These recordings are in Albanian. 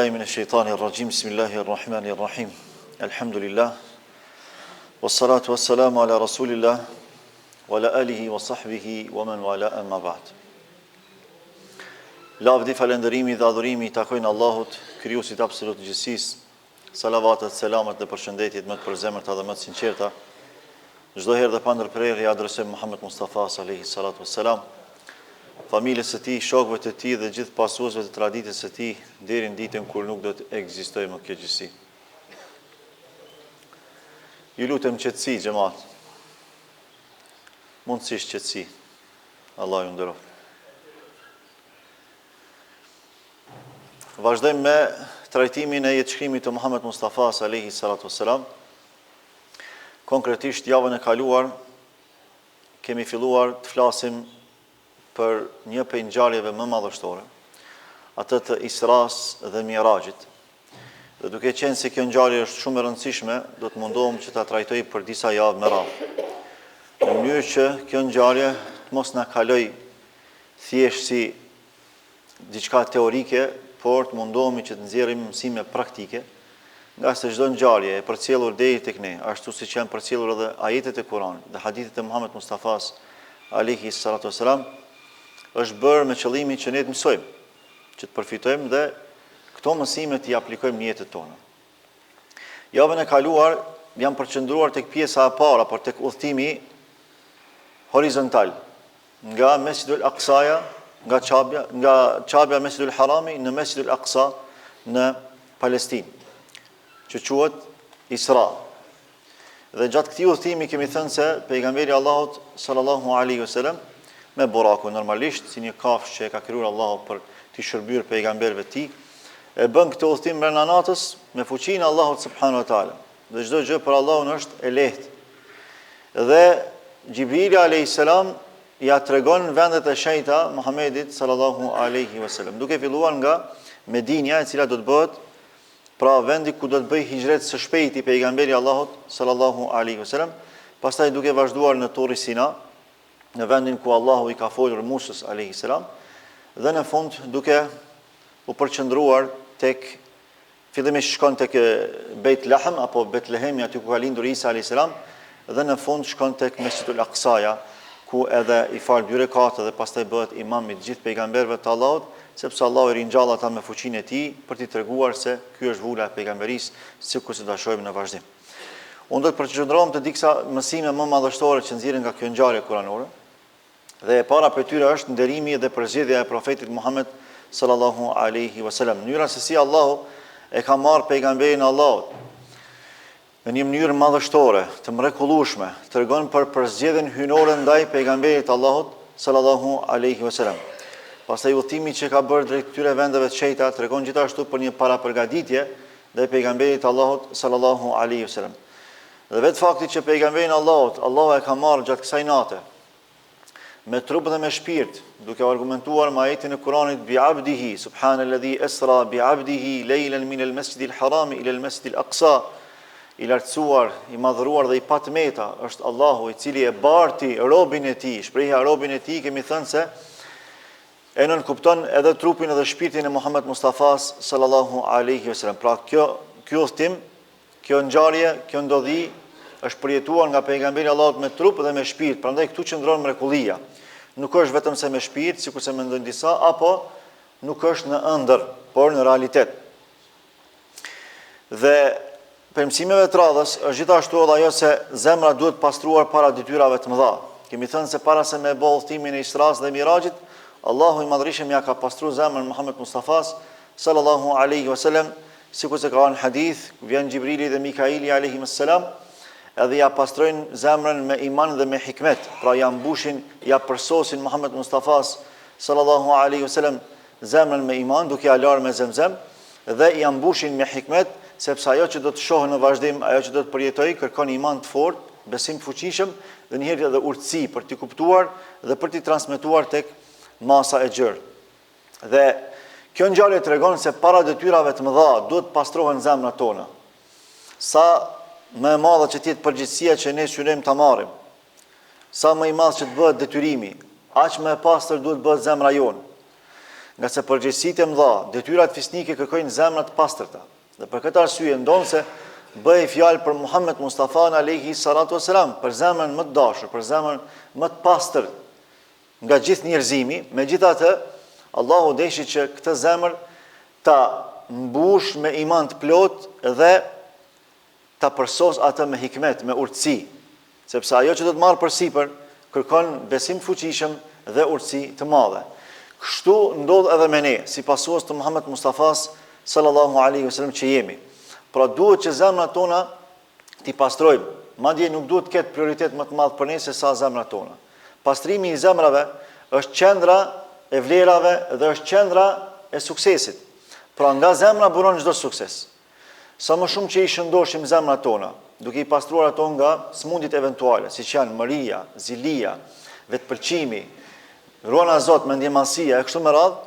billahi minash shaitanir rajim. Bismillahir rahmanir rahim. Alhamdulillah. Wassalatu wassalamu ala rasulillah wa ala alihi wa sahbihi wa man wala, amma ba'd. Lavdi, falënderimi dhe adhurimi i takojnë Allahut, krijuesit absolut të gjithësisë. Salavatet, selamet dhe përshëndetjet më të përzemërta dhe më të sinqerta, çdo herë dhe pa ndërprerje adresojmë Muhammed Mustafa alayhi salatu wassalam, familjes së tij, shokëve të tij dhe gjithë pasuesve të traditës së tij deri në ditën kur nuk do të ekzistojë më kjo gjësi. Ju lutem qetësi, xhamat. Mundësisht qetësi. Allah ju nderoft. Vazhdojmë me trajtimin e jetëshkrimit të Muhammed Mustafa alayhi salatu wassalam. Konkretisht javën e kaluar kemi filluar të flasim për një prej ngjarjeve më madhështore, atë të Isras dhe Mirajit. Dhe duke qenë se kjo ngjarje është shumë e rëndësishme, do të mundohem që ta trajtoj për disa javë me radhë. Në mënyrë që kjo ngjarje të mos na kaloj thjesht si diçka teorike, por të mundohemi që të nxjerrim mësime praktike, nga se çdo ngjarje e përcjellur deri tek ne, ashtu siç janë përcjellur edhe ajetet e Kuranit dhe hadithet e Muhammed Mustafas alayhi salatu wassalam, është bërë me qëllimin që ne të mësojmë, që të përfitojmë dhe këto mësime t'i aplikojmë në jetën tonë. Javën e kaluar jam përqendruar tek pjesa e parë, por tek udhëtimi horizontal nga Mesjidul Aqsaja, nga Qabja Mesjidul Harami në Mesjidul Aqsa në Palestinë, që quhet Isra. Dhe gjatë këtij udhëtimi kemi thënë se pejgamberi Allahut sallallahu alaihi wasallam me buraku normalisht, si një kafshë që e ka krijuar Allahu për t'i shërbyer pejgamberëve të tij, e bën këtë udhëtim brenda natës me fuqinë e Allahut subhanahu wa taala. Dhe çdo gjë për Allahun është e lehtë. Dhe Gjibrili alayhis salam ja tregon vendet e shenjta Muhamedit sallallahu alaihi wasallam, duke filluar nga Medinja, e cila do të bëhet pra vendi ku do të bëj hijret së shpejti pejgamberi Allahut sallallahu alaihi wasallam, pastaj duke vazhduar në Turi Sina, në vendin ku Allahu i ka folur Musës alayhi salam, dhe në fund duke u përqendruar tek, fillimisht shkon tek Beit Lahm apo Betlehemi, aty ku ka lindur Isa alayhi salam, dhe në fund shkon tek Mesjidul Aqsaja, ku edhe i fal 2 rekate dhe pastaj bëhet imam i gjithë pejgamberëve të Allahut, sepse Allahu i ringjall ata me fuqinë e tij për t'i treguar se ky është vula e pejgamberisë, sikur se ta shohim në vazhdim. Unë do të përqendrohem te disa mësime më madhështore që nxjerrin nga kjo ngjarje kuranore. Dhe e para për tyre është nderimi dhe përzgjedhja e profetit Muhammed sallallahu alaihi wasallam. Mënyra se si Allahu e ka marrë pejgamberin e Allahut në një mënyrë madhështore, të mrekullueshme, tregon për përzgjedhjen hyjnore ndaj pejgamberit të Allahut sallallahu alaihi wasallam. Pastaj udhëtimi që ka bërë drejt këtyre vendeve të shenjta tregon gjithashtu për një parapërgatitje ndaj pejgamberit të Allahut sallallahu alaihi wasallam. Dhe vetë fakti që pejgamberin e Allahut, Allahu e ka marrë gjatë kësaj nate me trup dhe me shpirt, duke argumentuar me ajetin e Kuranit bi abdihi subhanalladhi asra bi abdihi laylan min al-masjidil haram ila al-masjidil aqsa, i lartësuar, i madhëruar dhe i patmeta është Allahu, i cili e barti robin e tij. Shprehja robin e tij kemi thënë se e nënkupton edhe trupin edhe shpirtin e Muhammed Mustafas sallallahu alaihi wasallam. Pra kjo udhëtim, kjo ngjarje, kjo ndodhi është përjetuar nga pejgamberi Allahut me trup dhe me shpirt. Prandaj këtu qëndron mrekullia. Nuk është vetëm se me shpirt, sikur se mendojnë disa, apo nuk është në ëndër, por në realitet. Dhe për mësimeve të radhës është gjithashtu edhe ajo se zemra duhet pastruar para detyrave të mëdha. Kemi thënë se para se me bë udhëtimin e Isras dhe Mirajit, Allahu i Madhërisht ja ka pastruar zemrën Muhammed Mustafas sallallahu alaihi wasallam, sikur se ka në hadith, vjen Gjibrili dhe Mikaili alayhimus salam, edhe ja pastrojnë zemrën me iman dhe me hikmet, pra ja mbushin, ja përsosin Muhammed Mustafas sallallahu alaihi wasallam zemrën me iman, duke ja larë me zemzem, dhe ja mbushin me hikmet, sepse ajo që do të shohë në vazhdim, ajo që do të përjetoj, kërkon iman të fortë, besim të fuqishëm dhe njëherë edhe urtësi për t'i kuptuar dhe për t'i transmetuar tek masa e gjerë. Dhe kjo ngjarje tregon se para detyrave të mëdha duhet pastrohen zemrat tona. Sa më e madhe që të jetë përgjegjësia që ne synojmë ta marrim, sa më i madh që të bëhet detyrimi, aq më e pastër duhet bëhet zemra jonë. nga se përgjegjësitë e mëdha, detyrat fisnike kërkojnë zemra të pastërta. Dhe për këtë arsye ndonë se bëhej fjalë për Muhammed Mustafa alayhi salatu wasalam, për zemrën më të dashur, për zemrën më të pastër nga gjithë njerëzimi, megjithatë Allahu deshi që këtë zemër ta mbush me iman të plot dhe ta përsos atë me hikmet, me urtësi, sepse ajo që do të marrë përsipër kërkon besim të fuqishëm dhe urtësi të madhe. Kështu ndodh edhe me ne, si pasues të Muhammed Mustafas sallallahu alaihi wasallam që jemi. Pra duhet që zemrat tona t'i pastrojmë, madje nuk duhet të ketë prioritet më të madh për ne se sa zemrat tona. Pastrimi i zemrave është qendra e vlerave dhe është qendra e suksesit. Pra nga zemra buron çdo sukses. Sa më shumë që i shëndoshim zemrat tona, duke i pastruar ato nga smundjet eventuale, siç janë mëria, zilia, vetpëlqimi, ruana Zot, mendjemallësia e kështu me radhë,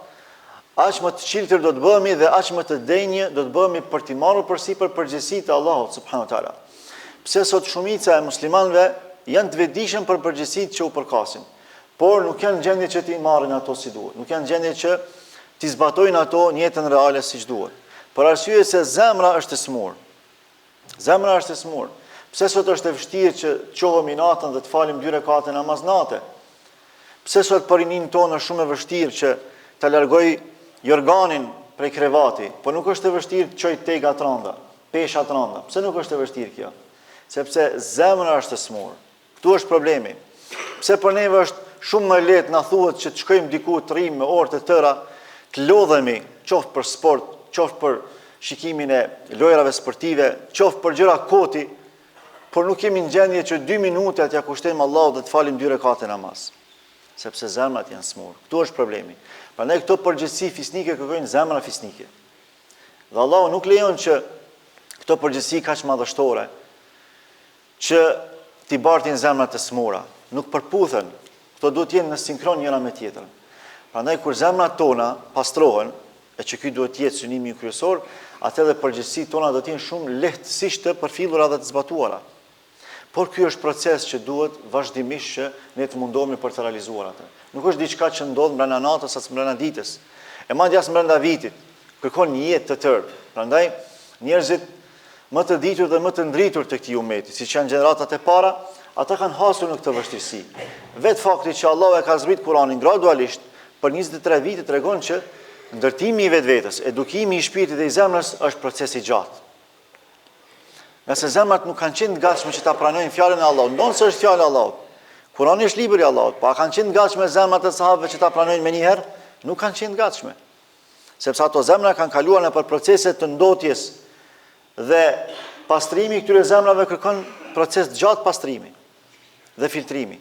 aq më të qiltër do të bëhemi dhe aq më të denjë do të bëhemi për t'i marrur përsipër përgjegjësitë e Allahut subhanahu wa taala. Pse sot shumica e muslimanëve janë të vetëdijshëm për përgjegjësitë që u përkasin, por nuk janë në gjendje që t'i marrin ato si duhet, nuk janë në gjendje që t'i zbatojnë ato në jetën reale siç duhet. Për arsye se zemra është e smur. Zemra është e smur. Pse sot është e vështirë që të qohemi natën dhe të falim 2 rekate namaz nate? Pse sot për rinin tonë është shumë e vështirë që ta largoj jorganin prej krevati, por nuk është e vështirë të çoj tega tranda, pesha tranda. Pse nuk është e vështirë kjo? Sepse zemra është e smur. Ktu është problemi. Pse për neve është shumë më lehtë na thuhet që të shkojmë diku të rrim me orë të tëra, të lodhemi, qoftë për sport, qoftë për shikimin e lojrave sportive, qoftë për gjëra koti, por nuk jemi në gjendje që 2 minuta t'ia kushtojmë Allahut dhe të falim 2 rekate namaz. Sepse zemrat janë smur. Ktu është problemi. Prandaj këto përgjegjësi fisnike kërkojnë zemra fisnike. Dhe Allahu nuk lejon që këto përgjegjësi kaq madhështore që t'i bartin zemrat e smura, nuk përputhen. Këto duhet të jenë në sinkron njëra me tjetrën. Prandaj kur zemrat tona pastrohen, e që ky duhet të jetë synimi kryesor, atë edhe përgjegjësitë tona do të jenë shumë lehtësisht të përfillura dhe të zbatuara. Por ky është proces që duhet vazhdimisht që ne të mundohemi për të realizuar atë. Nuk është diçka që ndodh brenda natës as brenda ditës, e madje as brenda vitit. Kërkon një jetë të tërë. Prandaj njerëzit më të ditur dhe më të ndritur të këtij umeti, siç janë gjeneratat e para, ata kanë hasur në këtë vështirësi. Vetë fakti që Allahu e ka zbrit Kur'anin gradualisht për 23 vite tregon që ndërtimi i vetvetes, edukimi i shpirtit dhe i zemrës është proces i gjatë. Nga se zemrat nuk kanë qenë të gatshme që ta pranojnë fjalën e Allahut. Ndonë se është fjala e Allahut. Kurani është libri i Allahut, pa kanë qenë të gatshme zemrat e sahabëve që ta pranojnë me njëherë, nuk kanë qenë të gatshme. Sepse ato zemra kanë kaluar nëpër procese të ndotjes dhe pastrimi i këtyre zemrave kërkon proces të gjatë pastrimi dhe filtrimi.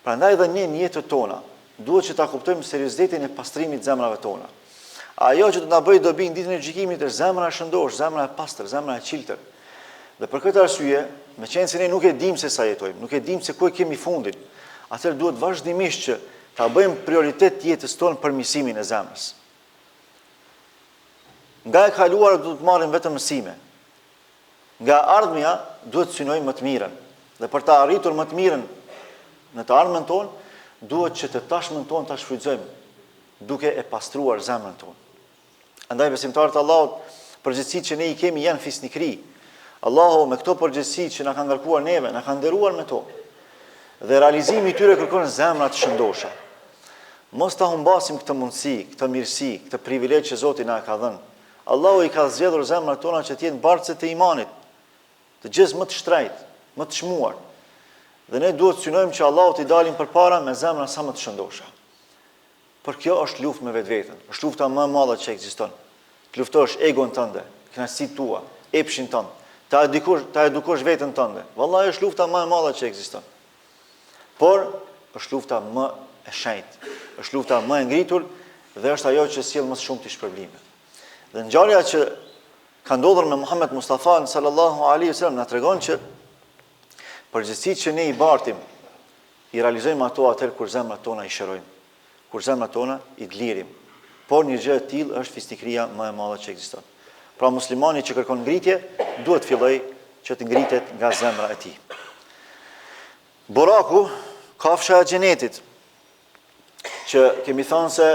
Prandaj edhe ne në jetën tona duhet që ta kuptojmë seriozitetin e pastrimit të zemrave tona. Ajo që do të na bëjë dobi në ditën e gjykimit është zemra e shëndosh, zemra e pastër, zemra e qiltër. Dhe për këtë arsye, me qenë se ne nuk e dimë se sa jetojmë, nuk e dimë se ku e kemi fundin, atëherë duhet vazhdimisht që ta bëjmë prioritet të jetës tonë përmirësimin e zemrës. Nga e kaluara duhet të marrim vetëm mësime. Nga ardhmja duhet të synojmë më të mirën. Dhe për ta arritur më të mirën në të ardhmen tonë, duhet që të tashmen tonë ta shfrytëzojmë duke e pastruar zemrën tonë. Andaj besimtarët e Allahut, përgjegjësitë që ne i kemi janë fisnikëri. Allahu me këto përgjegjësi që na ka ngarkuar neve, na ka nderuar me to. Dhe realizimi i tyre kërkon zemra të shëndosha. Mos ta humbasim këtë mundësi, këtë mirësi, këtë privilegj që Zoti na ka dhënë. Allahu i ka zgjedhur zemrat tona që të jenë bartëse të imanit, të gjës më të shtrejtë, më të çmuar. Dhe ne duhet të synojmë që Allahu t'i dalim përpara me zemra sa më të shëndosha. Por kjo është luftë me vetveten, është lufta më e madhe që ekziston. Të luftosh egon tënde, kënaqësitë tua, epshin tënd. Ta edukosh veten tënde. Vallahi është lufta më e madhe që ekziston. Por është lufta më e shenjtë, është lufta më e ngritur dhe është ajo që sjell më shumë të shpërblime. Dhe ngjarja që ka ndodhur me Muhammed Mustafa sallallahu alaihi wasallam na tregon që përgjegjësitë që ne i bartim i realizojmë ato atëherë kur zemrat tona i shërojmë, kur zemrat tona i dlirim. Por një gjë e tillë është fisnikëria më e madhe që ekziston. Pra muslimani që kërkon ngritje, duhet filloj që të ngritet nga zemra e tij. Buraku, kafsha e xhenetit, që kemi thënë se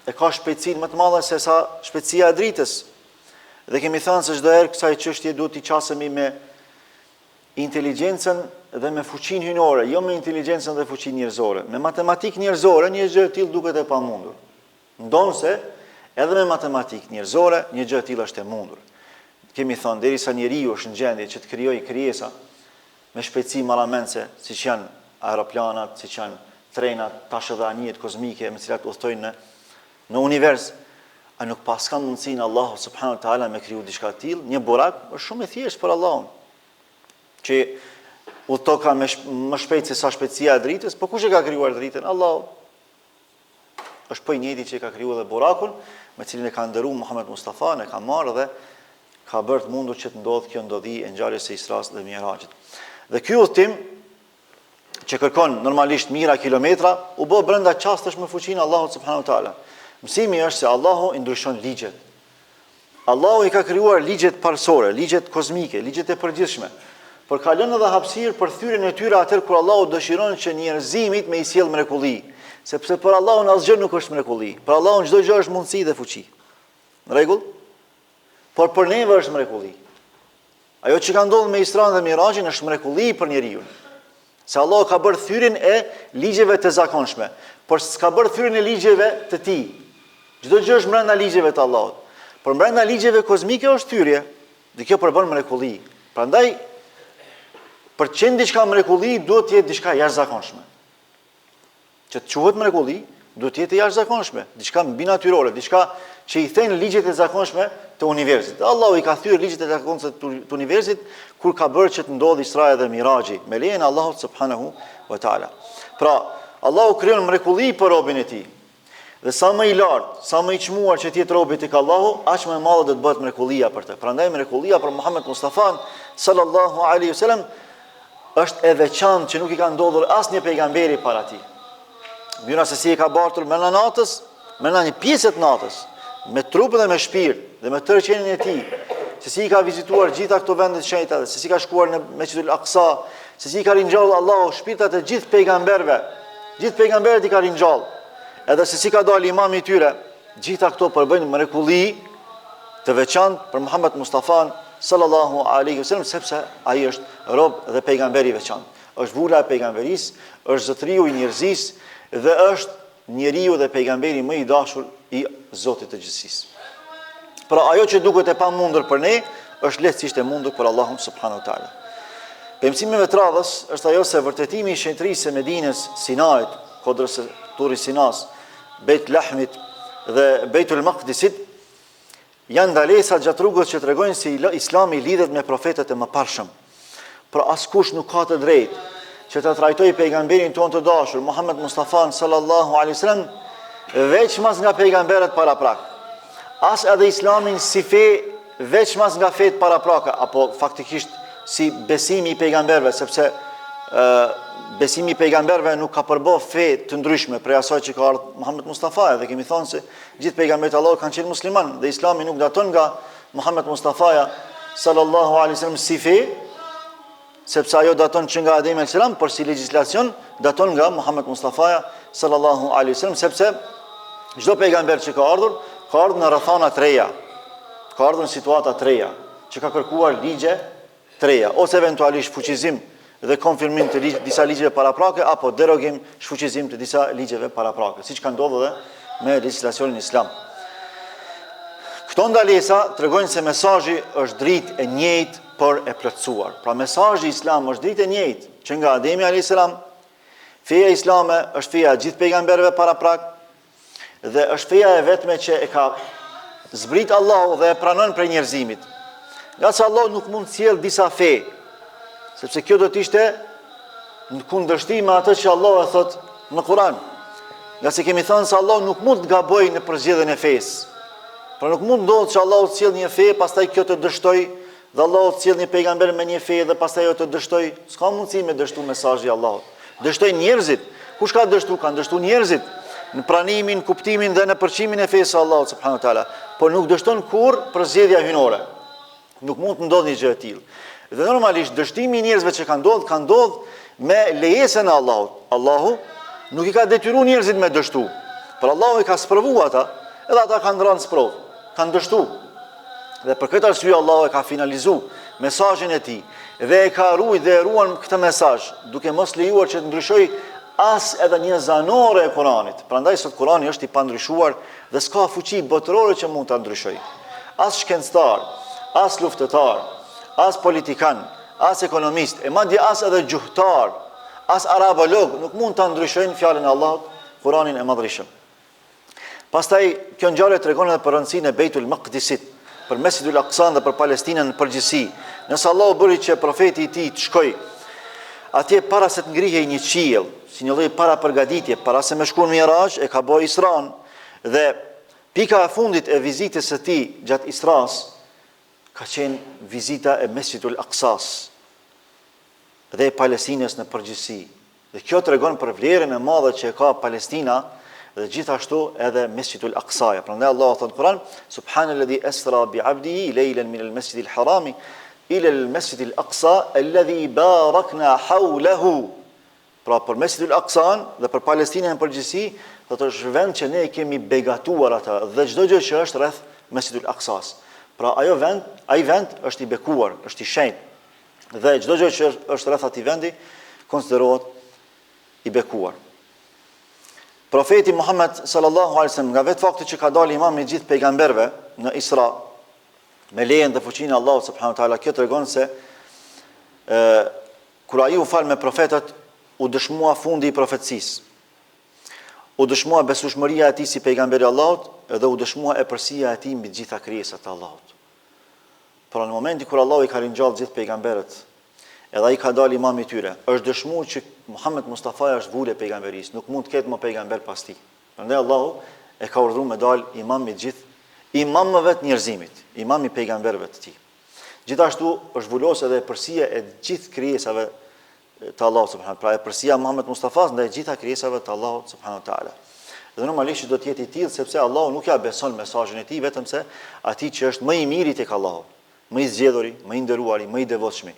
e ka shpejtësinë më të madhe se sa shpejtësia e dritës. Dhe kemi thënë se çdo herë kësaj çështje duhet t'i qasemi me inteligjencën dhe me fuqinë hyjnore, jo me inteligjencën dhe fuqinë njerëzore. Me matematikë njerëzore një gjë e tillë duket e pamundur. Ndonse edhe me matematikë njerëzore një gjë e tillë është e mundur. Kemi thënë derisa njeriu është në gjendje që të krijojë krijesa me shpejtësi marramendse, siç janë aeroplanat, siç janë trenat, tash edhe anijet kozmike me të cilat udhtojnë në univers, a nuk pas ka mundësinë Allahu subhanahu wa taala me kriju diçka të tillë? Një burak është shumë e thjeshtë për Allahun, që udhto më shpejt se sa shpejtësia e dritës, po kush e ka krijuar dritën? Allahu. Është po i njëjti që ka krijuar edhe burakun, me cilin e ka ndëruar Muhammed Mustafa, e ka marrë dhe ka bërë të mundur që të ndodhë kjo ndodhi e ngjarjes së Isras dhe Mi'rajit. Dhe ky udhtim që kërkon normalisht mijëra kilometra, u bë brenda çastesh me fuqinë Allahut subhanahu wa taala. Mësimi është se Allahu i ndryshon ligjet. Allahu i ka krijuar ligjet parsorë, ligjet kozmike, ligjet e përgjithshme, por ka lënë edhe hapësirë për thyrjen e tyre atëherë kur Allahu dëshiron që njerëzimit me i sjell mrekulli, sepse për Allahun asgjë nuk është mrekulli. Për Allahun çdo gjë është mundësi dhe fuqi. Në rregull? Por për neve është mrekulli. Ajo që ka ndodhur me Isran dhe Mi'rajin është mrekulli për njeriu. Se Allah ka bërë thyrjen e ligjeve të zakonshme, por s'ka bërë thyrjen e ligjeve të tij. Çdo gjë është brenda ligjeve të Allahut. Por brenda ligjeve kozmike është thyrje, dhe kjo përbën mrekulli. Prandaj për të qenë diçka mrekulli duhet të jetë diçka jashtëzakonshme. Që të quhet mrekulli, duhet të jetë jashtëzakonshme, diçka mbi natyrore, diçka që i thënë ligjet e zakonshme të universit. Allahu i ka thyrë ligjet e zakonshme të universit kur ka bërë që të ndodhi Isra dhe Miraji, me lejen e Allahut subhanahu wa taala. Pra, Allahu krijon mrekulli për robën e tij. Dhe sa më i lartë, sa më i çmuar që të jetë robi tek Allahu, aq më e madhe do të bëhet mrekullia për të. Prandaj mrekullia për Muhammed Mustafa sallallahu alaihi wasallam është e veçantë që nuk i ka ndodhur asnjë pejgamberi para tij. Mënyra se si e ka bartur brenda natës, brenda një pjesë të natës, me trup dhe me shpirt dhe me tërë qenien e tij, se si i ka vizituar gjitha këto vende të shenjta, se si ka shkuar në Mesjidul Aqsa, se si i ka ringjallur Allahu shpirtat e gjithë pejgamberët i ka ringjallur, edhe se si ka dalë imami i tyre, gjitha këto përbëjnë mrekulli të veçantë për Muhammed Mustafa sallallahu alaihi wasallam, sepse ai është rob dhe pejgamber i veçantë. Është vula e pejgamberisë, është zotëriu i njerëzisë dhe është njeriu dhe pejgamberi më i dashur i Zotit të gjithësisë. Pra ajo që duket e pamundur për ne, është lehtësisht e mundur për Allahun subhanahu wa taala. Për mësimeve të radhës është ajo se vërtetimi i shenjtërisë së Medinës, Sinait, kodrës së Turi Sinas, Beit Lahmit dhe Beitul Maqdisit janë ndalesa gjatë rrugës që tregojnë se Islami lidhet me profetët e mëparshëm. Por askush nuk ka të drejtë që të trajtojë pejgamberin tonë të dashur, Muhammed Mustafa sallallahu alaihi wasallam, veç mas nga pejgamberët paraprak. As edhe Islamin si fe veç mas nga fet parapraka, apo faktikisht si besimi i pejgamberëve, sepse besimi i pejgamberëve nuk ka përbë fe të ndryshme prej asaj që ka ardhur Muhammed Mustafa, dhe kemi thënë se gjithë pejgamberët e Allahut kanë qenë musliman dhe Islami nuk daton nga Muhammed Mustafa sallallahu alaihi wasallam si fe, sepse ajo daton që nga Ademi alayhis salam, por si legjislacion daton nga Muhammed Mustafa sallallahu alaihi wasallam, sepse çdo pejgamber që ka ardhur në rrethana të reja, ka ardhur në situata të reja, që ka kërkuar ligje të reja, ose eventualisht fuqizim dhe konfirmim të disa ligjeve paraprake, apo derogim, shfuqizim të disa ligjeve paraprake, siç ka ndodhur edhe me legjislacionin islam. Këto ndalesa tregojnë se mesazhi është dritë e njëjtë por e plotësuar. Pra mesazhi islam është dritë e njëjtë që nga Ademi alayhis salam. Feja islame është feja e gjithë pejgamberëve paraprak dhe është feja e vetme që e ka zbrit Allahu dhe e pranon prej njerëzimit. Nga se Allah nuk mund të sjellë disa fe, sepse kjo do të ishte në kundërshtim me atë që Allah e thot në Kur'an. Nga se kemi thënë se Allah nuk mund të gabojë në përzgjedhjen e fesë. Pra nuk mund ndodhë që Allah të sjellë një fe, pastaj kjo të dështoj, dhe Allah të sjellë një pejgamber me një fe dhe pastaj ajo të dështoj. S'ka mundësi me dështu mesazhi i Allahut. Dështoj njerëzit. Kush ka dështu? Kanë dështu njerëzit në pranimin, kuptimin dhe në përqimin e fesë së Allahut subhanahu wa taala. Por nuk dështon kurrë përzgjedhja hyjnore. Nuk mund të ndodhë një gjë e tillë. Dhe normalisht dështimi i njerëzve që ka ndodhur me lejesën e Allahut. Allahu nuk i ka detyruar njerëzit me dështu. Por Allahu i ka sprovu ata, edhe ata kanë rënë sprovë, kanë dështu. Dhe për këtë arsye Allahu e ka finalizuar mesazhin e tij dhe e ka ruajtur dhe ruan këtë mesazh, duke mos lejuar që të ndryshojë as edhe një zanore e Kuranit. Prandaj sot Kurani është i pandryshuar dhe s'ka fuqi botërore që mund ta ndryshojë. As shkencëtar, as luftëtar, as politikan, as ekonomist, e madje as edhe gjuhtar, as arabolog nuk mund ta ndryshojnë fjalën e Allahut, Kuranin e Madhrishëm. Pastaj kjo ngjarje tregon edhe për rëndësinë e Beitul Maqdisit, për Mesjidul Aqsa dhe për Palestinën në përgjithësi. Nëse Allahu bëri që profeti i tij të shkojë atje para se të ngrihej një qiell, si një lloj para përgatitje, para se me shkuar në Miraj, e ka bërë Isran dhe pika e fundit e vizitës së tij gjatë Isras ka qenë vizita e Mesjidul Aqsas dhe e Palestinës në përgjithësi. Dhe kjo tregon për vlerën e madhe që ka Palestina dhe gjithashtu edhe Mesjidul Aqsaja. Prandaj Allahu thot në Kur'an, Subhanalladhi asra bi 'abdihi laylan min al-masjidil harami ila al-masjidil aqsa alladhi barakna hawlahu. Pra për Mesjidul Aqsan dhe për Palestinën në përgjithësi, do të është vend që ne kemi begatuar ata dhe çdo gjë që është rreth Mesjidul Aqsas. Pra ai vend është i bekuar, është i shenjtë dhe çdo gjë që është rreth atij vendi konsiderohet i bekuar. Profeti Muhammed sallallahu alaihi wasallam, nga vetë fakti që ka dalë imam i gjithë pejgamberëve në Isra me lejen dhe fuqinë e Allahut subhanahu wa taala, kjo tregon se kur ai u fal me profetët, u dëshmua fundi i profetësisë. U dëshmua besueshmëria e tij si pejgamberi i Allahut dhe u dëshmua epërsia e tij mbi të gjitha krijesat e Allahut. Por në momentin kur Allahu i ka ringjallë gjithë pejgamberët, edhe ai ka dalë imam i tyre, është dëshmuar që Muhammed Mustafa është vule pejgamberisë, nuk mund të ketë më pejgamber pas tij. Prandaj Allahu e ka urdhëruar me dal imam i gjithë imamëve të njerëzimit, imam i pejgamberëve të tij. Gjithashtu është vulosur edhe epërsia e gjithë krijesave të Allahut subhanahu wa taala, pra epërsia e Muhammed Mustafas ndaj gjitha krijesave të Allahut subhanahu wa taala. Dhe normalisht do të jetë i tillë sepse Allahu nuk ja beson mesazhin e tij, vetëm se atij që është më i miri tek Allahu, më i zgjedhuri, më i nderuari, më i devotshëm.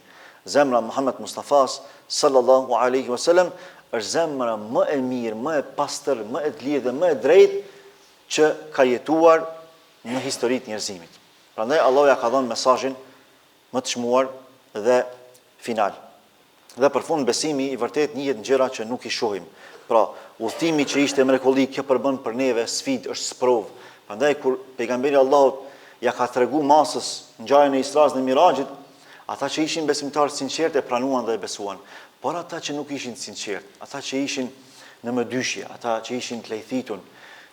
Zemra Muhammed Mustafas sallallahu alaihi wasallam është zemra më e mirë, më e pastër, më e lirë dhe më e drejtë që ka jetuar në historitë e njerëzimit. Prandaj Allahu ja ka dhënë mesazhin më të çmuar dhe final. Dhe për fund besimi i vërtet njihet në gjëra që nuk i shohim. Pra, udhëtimi që ishte mrekulli, kjo përbën për neve sfidë, është sprov. Prandaj kur pejgamberi Allahut ja ka treguar masës ngjarjen e Isras dhe Mirajit, ata që ishin besimtarë sinqertë e pranuan dhe e besuan. Por ata që nuk ishin sinqertë, ata që ishin në mëdyshje, ata që ishin të lejthitun,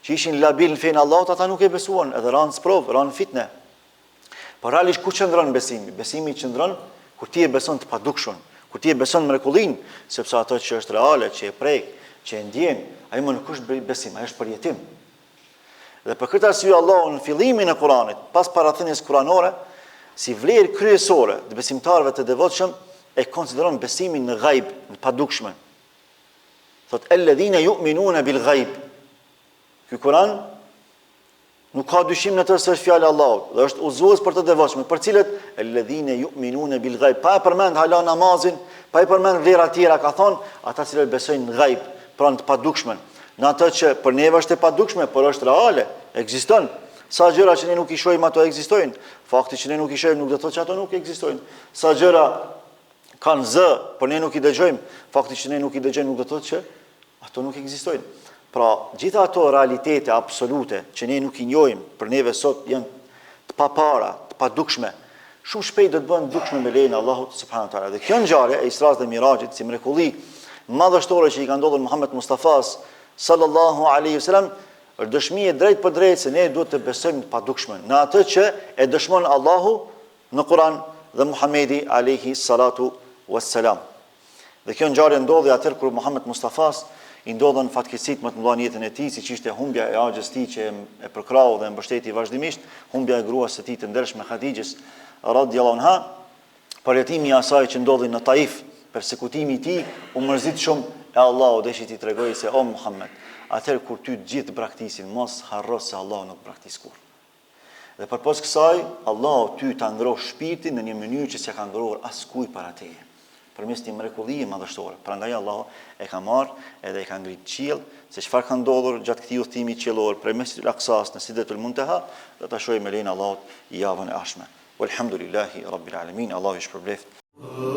që ishin labil në fenë Allahut, ata nuk e besuan, edhe ranë sprov, ranë fitne. Por realisht ku qëndron besimi? Besimi qëndron kur ti e beson të padukshun, kur ti e beson mrekullin, sepse ato që është reale, që e prek, që e ndjen, ai më nuk është besim, ai është përjetim. Dhe për këtë arsye Allahu në fillimin e Kuranit, pas parathënies kuranore, si vlerë kryesore të besimtarëve të devotshëm, e konsideron besimin në ghaib, në padukshme. Thot alladhina yu'minuna bil ghaib. Ky Kur'an nuk ka dyshim në të se është fjalë e Allahut, dhe është udhëzues për të devotshëm, për cilët alladhina yu'minuna bil ghaib. Pa e përmend hala namazin, pa e përmend vlera tjera, ka thonë ata që besojnë në ghaib, pra në të padukshmen. Në atë që për neve është e padukshme, por është reale, ekziston. Sa gjëra që ne nuk i shohim ato ekzistojnë. Fakti që ne nuk i shohim nuk do të thotë që ato nuk ekzistojnë. Sa gjëra kanë zë, por ne nuk i dëgjojmë. Fakti që ne nuk i dëgjojmë nuk do të thotë që ato nuk ekzistojnë. Pra, gjitha ato realitete absolute që ne nuk i njohim, për neve sot janë të papara, të padukshme. Shumë shpejt do të bëhen dukshme me lejen e Allahut subhanahu wa taala. Dhe kjo ngjarje e Isras dhe Mirajit si mrekulli madhështore që i ka ndodhur Muhammed Mustafas sallallahu alaihi wasallam, është dëshmi e drejtë për drejtë se ne duhet të besojmë të padukshme në atë që e dëshmon Allahu në Kur'an dhe Muhamedi alayhi salatu wassalam. Dhe kjo ngjarje ndodhi atëherë kur Muhammed Mustafas i ndodhen fatkeqësitë më të mëdha në jetën e tij, siç ishte humbja e axhës tij që e përkrau dhe e mbështeti vazhdimisht, humbja e gruas së tij të ndershme Hadixhes radhiyallahu anha, përjetimi i asaj që ndodhi në Taif, persekutimi i tij u mërzit shumë e Allahu deshi ti tregoi se o Muhammed, atëherë kur ty të gjithë braktisin, mos harro se Allahu nuk braktis kur. Dhe përpos kësaj, Allahu ty ta ngroh shpirtin në një mënyrë që s'ja ka ngrohur askujt para teje. përmes një mrekullie madhështore. Prandaj Allahu e ka marrë edhe e ka ngrit qiell, se çfarë ka ndodhur gjatë këtij udhëtimi qiellor prej Mesjidul Aqsas në Sidratul Muntaha, do ta shohim me lenin Allahut javën e ardhshme. Walhamdulillahi rabbil alamin. Allahu ju shpërbleft.